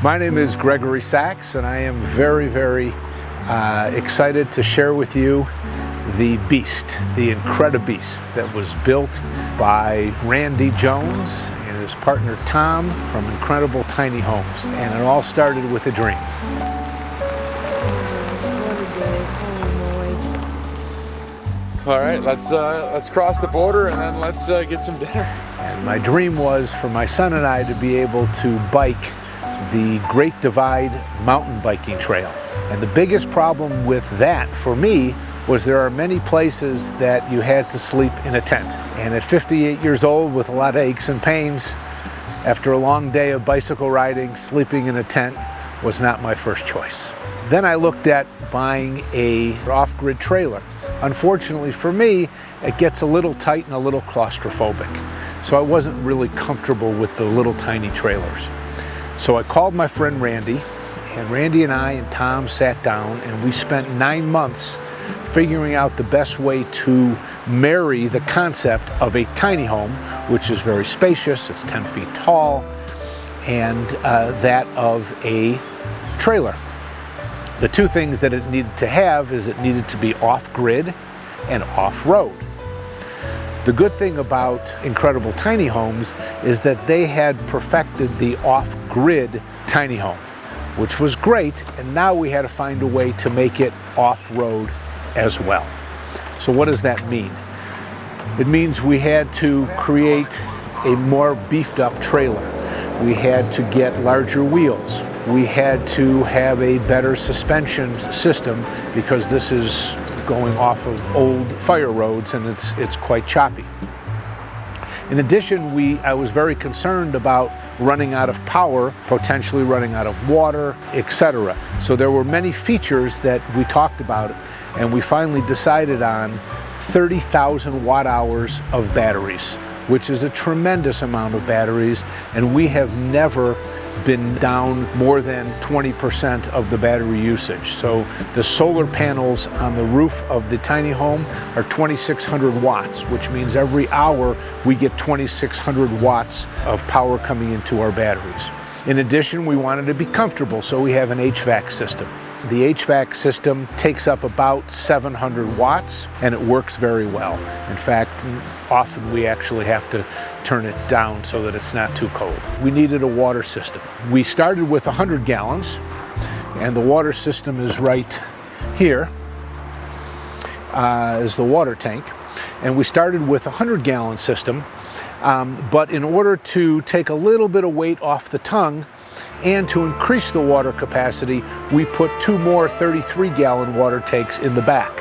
My name is Gregory Sachs, and I am very excited to share with you the Beast, the Incred-i-Beast that was built by Randy Jones and his partner Tom from Incredible Tiny Homes. And it all started with a dream. All right, let's cross the border and then let's get some dinner. And my dream was for my son and I to be able to bike the Great Divide mountain biking trail. And the biggest problem with that for me was there are many places that you had to sleep in a tent. And at 58 years old with a lot of aches and pains, after a long day of bicycle riding, sleeping in a tent was not my first choice. Then I looked at buying a off-grid trailer. Unfortunately for me, it gets a little tight and a little claustrophobic. So I wasn't really comfortable with the little tiny trailers. So I called my friend Randy, and Randy and I and Tom sat down and we spent 9 months figuring out the best way to marry the concept of a tiny home, which is very spacious, it's 10 feet tall, and that of a trailer. The two things that it needed to have is it needed to be off-grid and off-road. The good thing about Incredible Tiny Homes is that they had perfected the off-grid tiny home, which was great, and now we had to find a way to make it off-road as well. So what does that mean? It means we had to create a more beefed up trailer. We had to get larger wheels. We had to have a better suspension system because this is going off of old fire roads and it's quite choppy. In addition, I was very concerned about running out of power, potentially running out of water, etc. So there were many features that we talked about, and we finally decided on 30,000 watt hours of batteries, which is a tremendous amount of batteries, and we have never been down more than 20% of the battery usage. So the solar panels on the roof of the tiny home are 2,600 watts, which means every hour we get 2,600 watts of power coming into our batteries. In addition, we wanted to be comfortable, so we have an HVAC system. The HVAC system takes up about 700 watts and it works very well. In fact, often we actually have to turn it down so that it's not too cold. We needed a water system. We started with 100 gallons and the water system is right here, is the water tank. And we started with a 100-gallon system, but in order to take a little bit of weight off the tongue, and to increase the water capacity, we put 2 more 33-gallon water tanks in the back.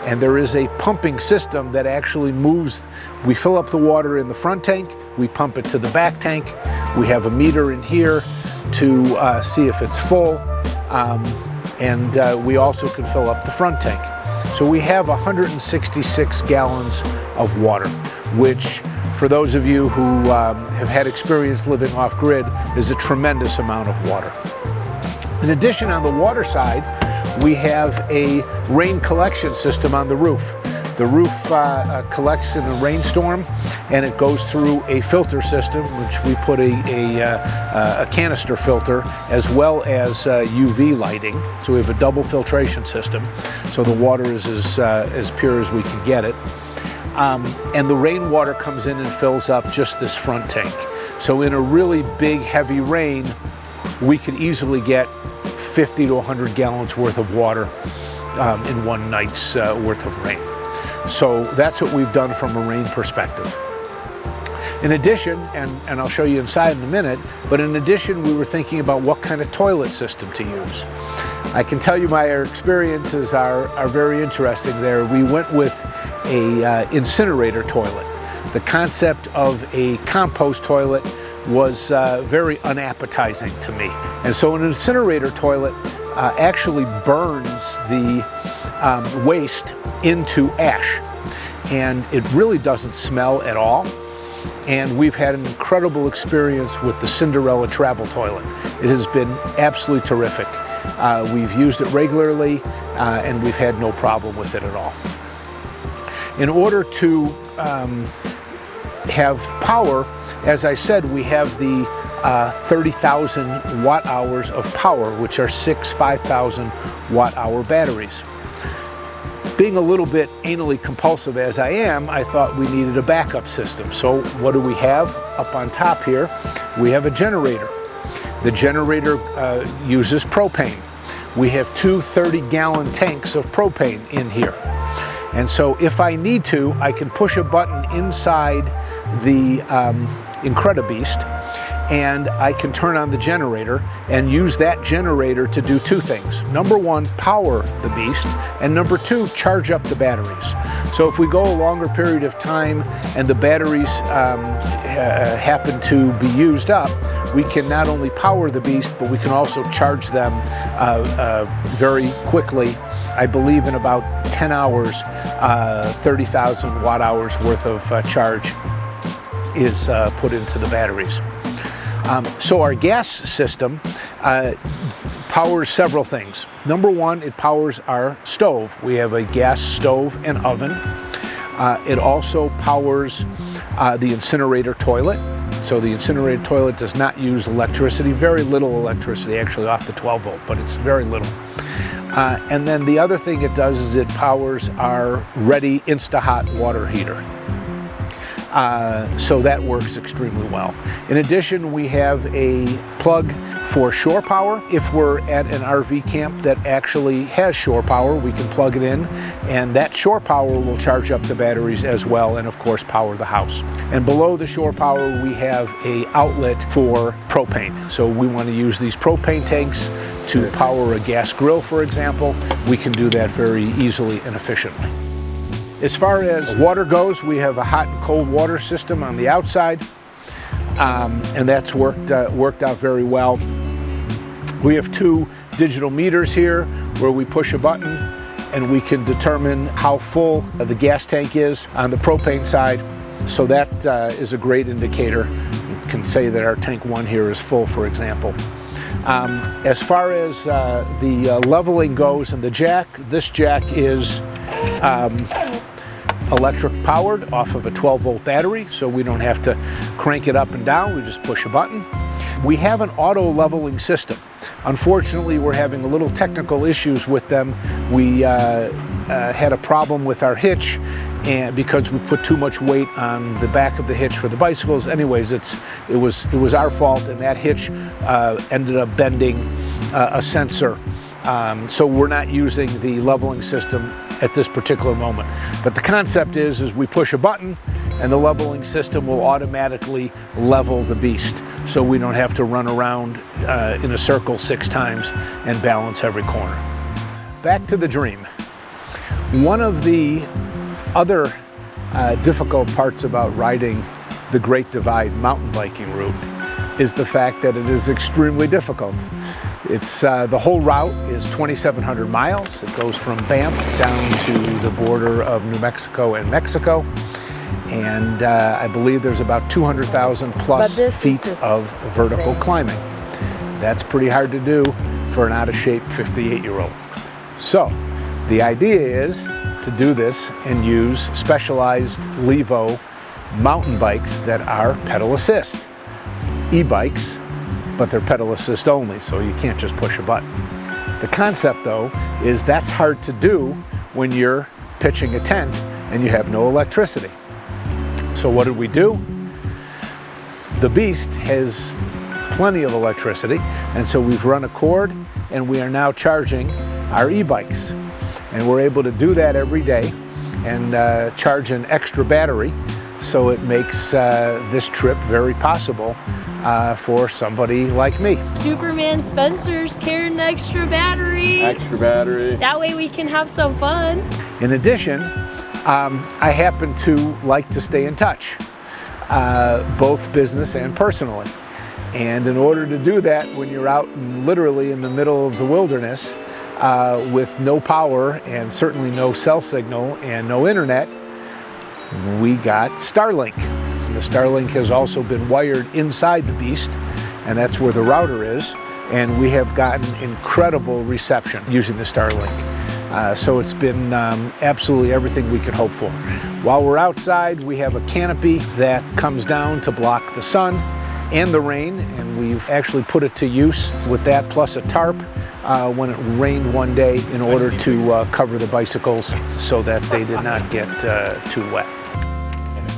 And there is a pumping system that actually moves. We fill up the water in the front tank, we pump it to the back tank. We have a meter in here to see if it's full, and we also can fill up the front tank. So we have 166 gallons of water, which for those of you who have had experience living off-grid, is a tremendous amount of water. In addition, on the water side, we have a rain collection system on the roof. The roof collects in a rainstorm, and it goes through a filter system, which we put a canister filter, as well as UV lighting. So we have a double filtration system, so the water is as pure as we can get it. And the rainwater comes in and fills up just this front tank. So in a really big, heavy rain, we could easily get 50 to 100 gallons worth of water in one night's worth of rain. So that's what we've done from a rain perspective. In addition, and I'll show you inside in a minute, but in addition, we were thinking about what kind of toilet system to use. I can tell you my experiences are very interesting there. We went with a incinerator toilet. The concept of a compost toilet was very unappetizing to me. And so an incinerator toilet actually burns the waste into ash. And it really doesn't smell at all. And we've had an incredible experience with the Cinderella travel toilet. It has been absolutely terrific. We've used it regularly and we've had no problem with it at all. In order to have power, as I said, we have the 30,000 watt hours of power, which are 6 5,000 watt hour batteries. Being a little bit anally compulsive as I am, I thought we needed a backup system. So what do we have up on top here? We have a generator. The generator uses propane. We have two 30-gallon tanks of propane in here. And so if I need to, I can push a button inside the Incred-i-Beast, and I can turn on the generator and use that generator to do two things. Number one, power the beast, and number two, charge up the batteries. So if we go a longer period of time and the batteries happen to be used up, we can not only power the beast, but we can also charge them very quickly. I believe in about 10 hours, 30,000 watt hours worth of charge is put into the batteries. So our gas system powers several things. Number one, it powers our stove. We have a gas stove and oven. It also powers the incinerator toilet. So the incinerator toilet does not use electricity, very little electricity actually off the 12 volt, but it's very little. And then the other thing it does is it powers our ready Insta-Hot water heater. So that works extremely well. In addition, we have a plug for shore power. If we're at an RV camp that actually has shore power, we can plug it in, and that shore power will charge up the batteries as well, and of course power the house. And below the shore power, we have an outlet for propane. So we want to use these propane tanks to power a gas grill, for example. We can do that very easily and efficiently. As far as water goes, we have a hot and cold water system on the outside, and that's worked out very well. We have two digital meters here where we push a button and we can determine how full the gas tank is on the propane side. So that is a great indicator. You can say that our tank 1 here is full, for example. As far as the leveling goes and the jack, this jack is electric powered off of a 12 volt battery, so we don't have to crank it up and down, we just push a button. We have an auto leveling system. Unfortunately, we're having a little technical issues with them. We had a problem with our hitch, and because we put too much weight on the back of the hitch for the bicycles. Anyways, it was our fault, and that hitch ended up bending a sensor. So we're not using the leveling system at this particular moment. But the concept is we push a button and the leveling system will automatically level the beast, so we don't have to run around in a circle 6 times and balance every corner. Back to the dream. One of the other difficult parts about riding the Great Divide mountain biking route is the fact that it is extremely difficult. It's the whole route is 2,700 miles. It goes from Banff down to the border of New Mexico and Mexico. And I believe there's about 200,000 plus feet of vertical climbing. That's pretty hard to do for an out-of-shape 58-year-old. So the idea is to do this and use specialized Levo mountain bikes that are pedal assist. E-bikes, but they're pedal assist only, so you can't just push a button. The concept, though, is that's hard to do when you're pitching a tent and you have no electricity. So what did we do? The Beast has plenty of electricity, and so we've run a cord and we are now charging our e-bikes. And we're able to do that every day and charge an extra battery, so it makes this trip very possible for somebody like me. Superman Spencer's carrying an extra battery. Extra battery. That way we can have some fun. In addition, I happen to like to stay in touch, both business and personally. And in order to do that, when you're out literally in the middle of the wilderness with no power and certainly no cell signal and no internet, we got Starlink. The Starlink has also been wired inside the Beast, and that's where the router is, and we have gotten incredible reception using the Starlink. So it's been absolutely everything we could hope for. While we're outside, we have a canopy that comes down to block the sun, and the rain, and we've actually put it to use with that plus a tarp when it rained one day in order to cover the bicycles so that they did not get too wet. And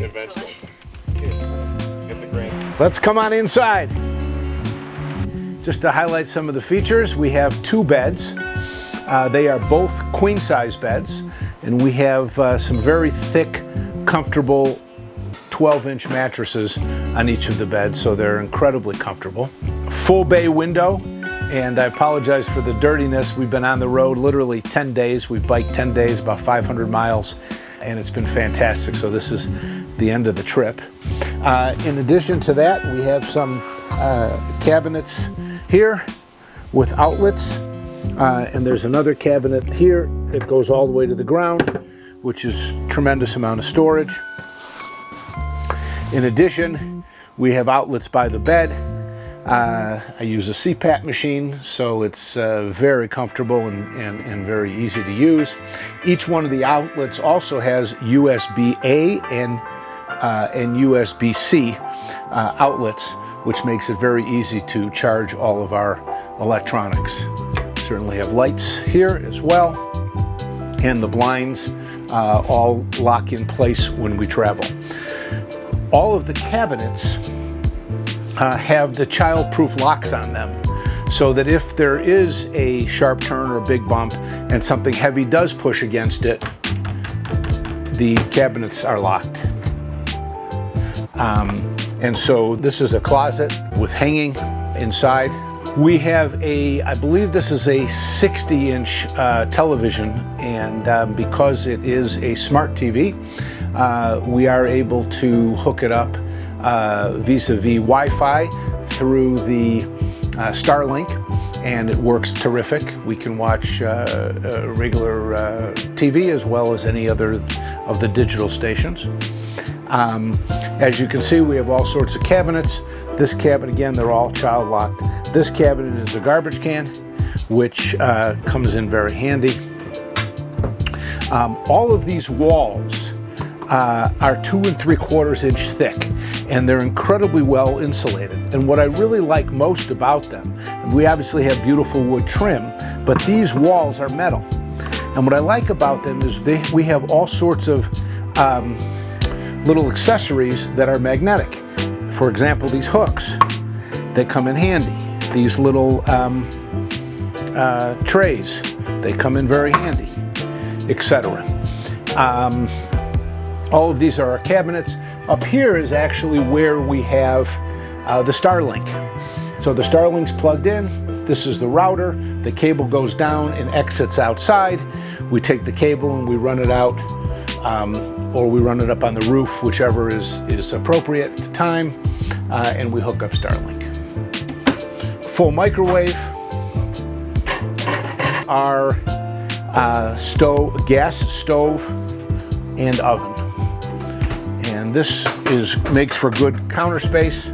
eventually. Get the grand. Let's come on inside. Just to highlight some of the features, we have 2 beds. They are both queen size beds, and we have some very thick, comfortable 12-inch mattresses on each of the beds, so they're incredibly comfortable. Full bay window, and I apologize for the dirtiness. We've been on the road literally 10 days. We've biked 10 days, about 500 miles, and it's been fantastic. So this is the end of the trip. In addition to that, we have some cabinets here with outlets, and there's another cabinet here that goes all the way to the ground, which is a tremendous amount of storage. In addition, we have outlets by the bed. I use a CPAP machine, so it's very comfortable and very easy to use. Each one of the outlets also has USB-A and USB-C outlets, which makes it very easy to charge all of our electronics. Certainly have lights here as well, and the blinds all lock in place when we travel. All of the cabinets have the child-proof locks on them, so that if there is a sharp turn or a big bump and something heavy does push against it, the cabinets are locked. And so this is a closet with hanging inside. We have I believe this is a 60-inch television, and because it is a smart TV, we are able to hook it up vis-a-vis Wi-Fi through the Starlink, and it works terrific. We can watch regular TV as well as any other of the digital stations. As you can see, we have all sorts of cabinets. This cabinet, again, they're all child locked. This cabinet is a garbage can, which comes in very handy. All of these walls are 2 3/4 inch thick, and they're incredibly well insulated. And what I really like most about them, and we obviously have beautiful wood trim, but these walls are metal. And what I like about them is we have all sorts of little accessories that are magnetic. For example, these hooks, they come in handy. These little trays, they come in very handy, etc. All of these are our cabinets. Up here is actually where we have the Starlink. So the Starlink's plugged in. This is the router. The cable goes down and exits outside. We take the cable and we run it out, or we run it up on the roof, whichever is appropriate at the time, and we hook up Starlink. Full microwave. Our gas stove and oven. And this makes for good counter space,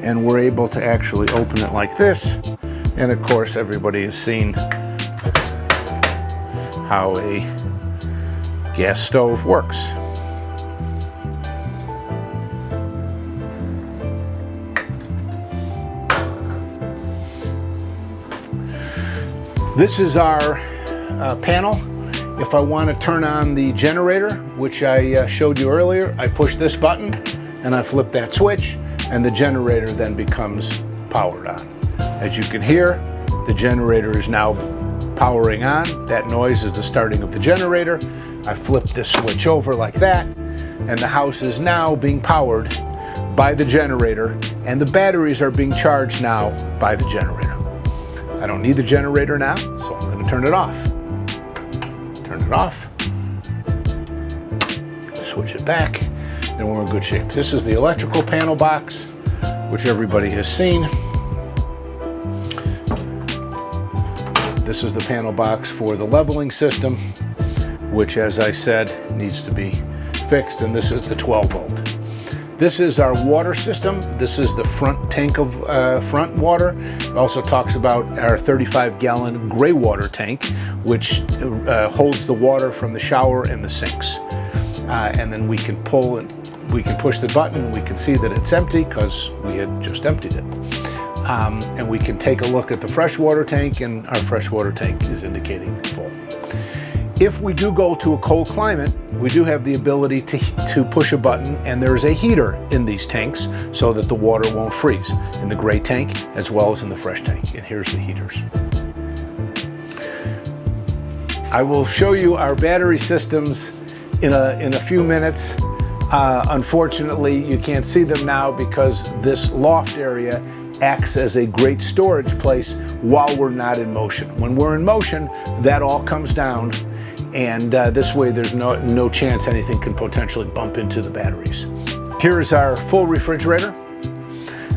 and we're able to actually open it like this. And of course, everybody has seen how a gas stove works. This is our panel. If I want to turn on the generator, which I showed you earlier, I push this button and I flip that switch, and the generator then becomes powered on. As you can hear, the generator is now powering on. That noise is the starting of the generator. I flip this switch over like that, and the house is now being powered by the generator, and the batteries are being charged now by the generator. I don't need the generator now, so I'm going to turn it off. Turn it off, switch it back, and we're in good shape. This is the electrical panel box, which everybody has seen. This is the panel box for the leveling system, which, as I said, needs to be fixed, and this is the 12 volt. This is our water system. This is the front tank of front water. It also talks about our 35-gallon gray water tank, which holds the water from the shower and the sinks. And then we can pull and we can push the button and we can see that it's empty because we had just emptied it. And we can take a look at the freshwater tank, and our freshwater tank is indicating full. If we do go to a cold climate, we do have the ability to push a button, and there's a heater in these tanks so that the water won't freeze in the gray tank as well as in the fresh tank. And here's the heaters. I will show you our battery systems in a few minutes. Unfortunately, you can't see them now because this loft area acts as a great storage place while we're not in motion. When we're in motion, that all comes down, and this way there's no chance anything can potentially bump into the batteries. Here's our full refrigerator.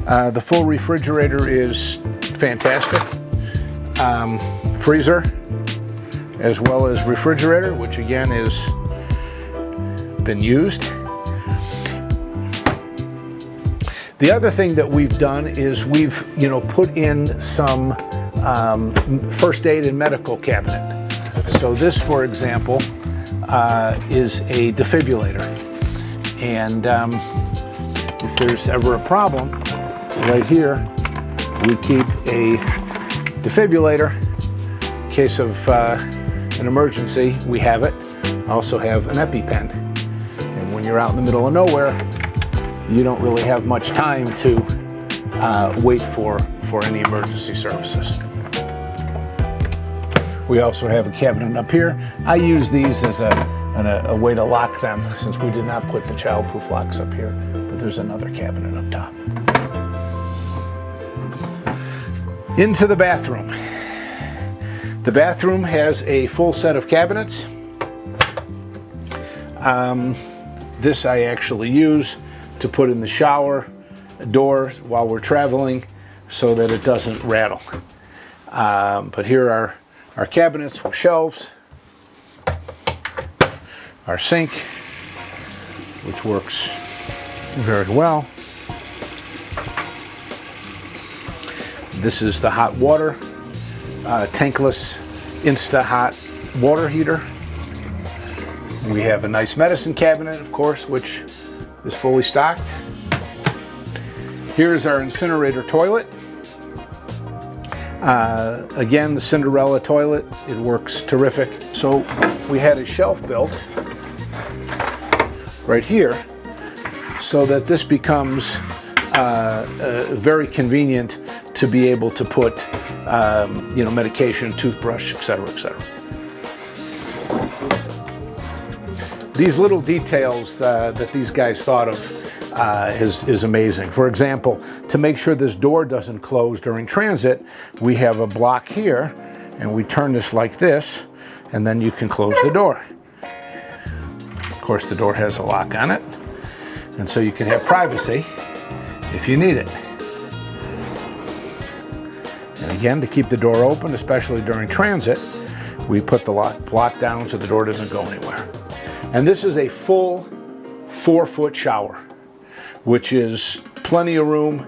The full refrigerator is fantastic. Freezer, as well as refrigerator, which again is been used. The other thing that we've done is we've put in some first aid and medical cabinet. So this, for example, is a defibrillator, and if there's ever a problem, right here we keep a defibrillator in case of an emergency. We have it. I also have an EpiPen, and when you're out in the middle of nowhere, you don't really have much time to wait for any emergency services. We also have a cabinet up here. I use these as a way to lock them, since we did not put the child-proof locks up here, but there's another cabinet up top. Into the bathroom. The bathroom has a full set of cabinets. This I actually use to put in the shower door while we're traveling so that it doesn't rattle. But here are our cabinets with shelves, our sink, which works very well. This is the hot water, tankless Insta-Hot water heater. We have a nice medicine cabinet, of course, which is fully stocked. Here's our incinerator toilet. Again, the Cinderella toilet, it works terrific. So we had a shelf built right here so that this becomes very convenient to be able to put medication, toothbrush, etc., etc. These little details that these guys thought of is amazing. For example, to make sure this door doesn't close during transit, we have a block here, and we turn this like this, and then you can close the door. Of course, the door has a lock on it, and so you can have privacy if you need it. And again, to keep the door open, especially during transit, we put the block down so the door doesn't go anywhere. And this is a full 4-foot shower, which is plenty of room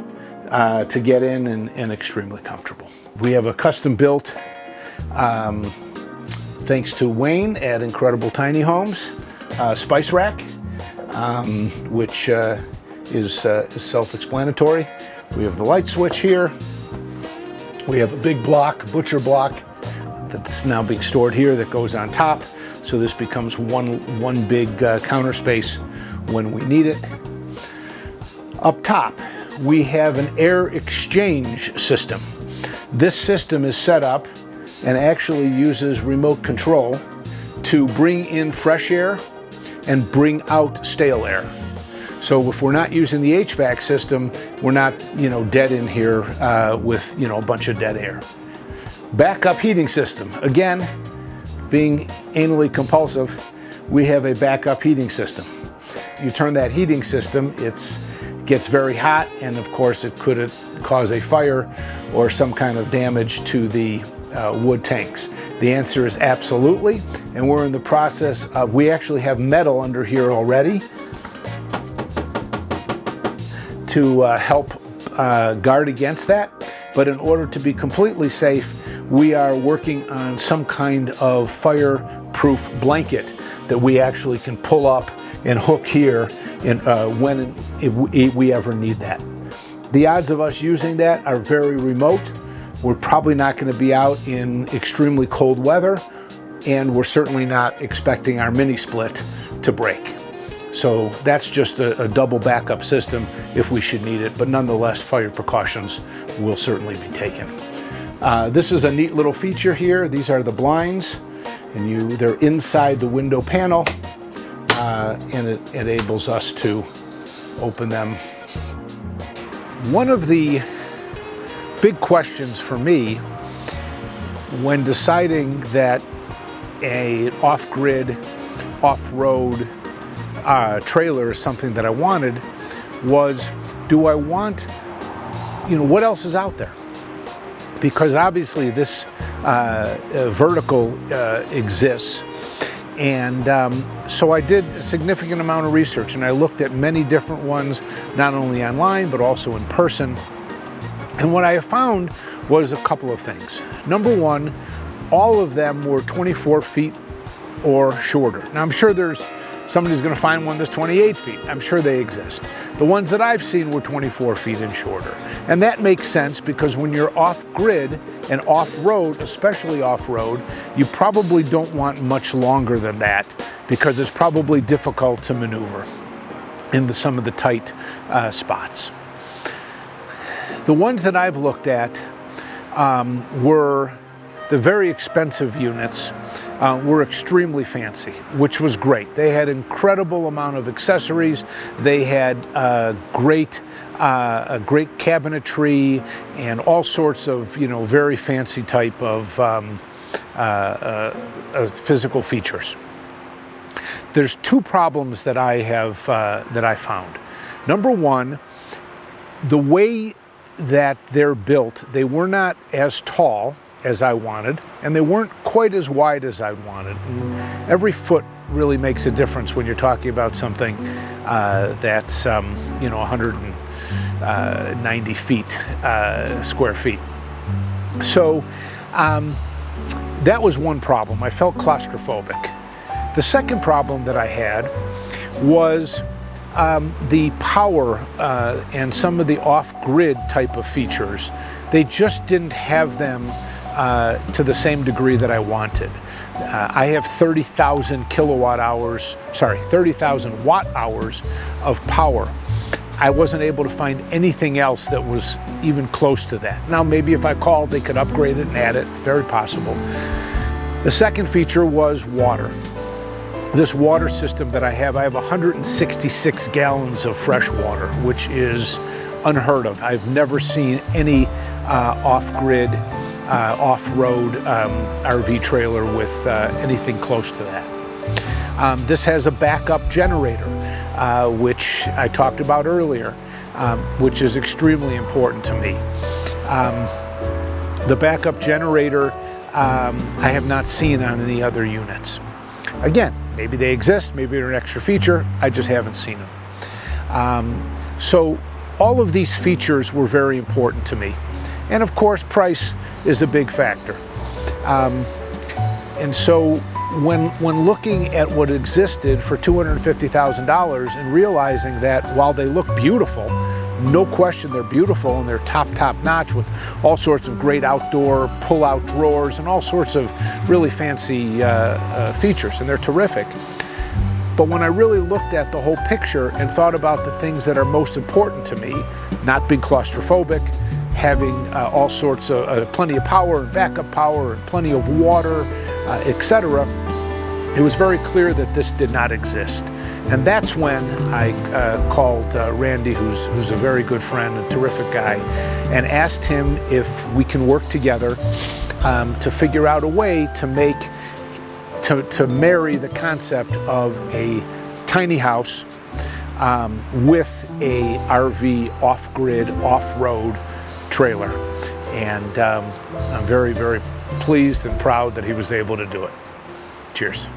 to get in and extremely comfortable. We have a custom built, thanks to Wayne at Incredible Tiny Homes, spice rack, which is self-explanatory. We have the light switch here. We have a big block, butcher block, that's now being stored here that goes on top. So this becomes one big counter space when we need it. Up top, we have an air exchange system. This system is set up and actually uses remote control to bring in fresh air and bring out stale air. So if we're not using the HVAC system, we're not, dead in here with, a bunch of dead air. Backup heating system. Again, being anally compulsive, we have a backup heating system. You turn that heating system, it gets very hot, and of course it could cause a fire or some kind of damage to the wood tanks. The answer is absolutely, and we're in the process of, we actually have metal under here already to help guard against that. But in order to be completely safe, we are working on some kind of fireproof blanket that we actually can pull up and hook here if we ever need that. The odds of us using that are very remote. We're probably not going to be out in extremely cold weather, and we're certainly not expecting our mini split to break. So that's just a double backup system if we should need it, but nonetheless, fire precautions will certainly be taken. This is a neat little feature here. These are the blinds, and they're inside the window panel, and it enables us to open them. One of the big questions for me when deciding that an off-grid, off-road trailer is something that I wanted was, do I want, what else is out there? Because obviously this vertical exists. And so I did a significant amount of research, and I looked at many different ones, not only online, but also in person. And what I found was a couple of things. Number one, all of them were 24 feet or shorter. Now I'm sure somebody's gonna find one that's 28 feet. I'm sure they exist. The ones that I've seen were 24 feet and shorter. And that makes sense because when you're off-grid and off-road, especially off-road, you probably don't want much longer than that because it's probably difficult to maneuver into some of the tight spots. The ones that I've looked at were the very expensive units. Were extremely fancy, which was great. They had incredible amount of accessories. They had great cabinetry and all sorts of very fancy type of physical features. There's two problems that I found. Number one, the way that they're built, they were not as tall as I wanted, and they weren't quite as wide as I wanted. And every foot really makes a difference when you're talking about something that's 190 feet, square feet. So that was one problem. I felt claustrophobic. The second problem that I had was the power and some of the off-grid type of features. They just didn't have them to the same degree that I wanted. I have 30,000 watt hours of power. I wasn't able to find anything else that was even close to that. Now maybe if I called, they could upgrade it and add it, very possible. The second feature was water. This water system that I have 166 gallons of fresh water, which is unheard of. I've never seen any off-grid, off-road RV trailer with anything close to that. This has a backup generator, which I talked about earlier, which is extremely important to me. The backup generator I have not seen on any other units. Again, maybe they exist, maybe they're an extra feature, I just haven't seen them. So all of these features were very important to me. And of course, price is a big factor. And so when looking at what existed for $250,000 and realizing that while they look beautiful, no question they're beautiful and they're top notch with all sorts of great outdoor pull-out drawers and all sorts of really fancy features, and they're terrific. But when I really looked at the whole picture and thought about the things that are most important to me, not being claustrophobic, having all sorts of plenty of power and backup power and plenty of water, etc., it was very clear that this did not exist. And that's when I called Randy, who's a very good friend, a terrific guy, and asked him if we can work together to figure out a way to marry the concept of a tiny house with a RV off-grid, off-road trailer. And I'm very, very pleased and proud that he was able to do it. Cheers.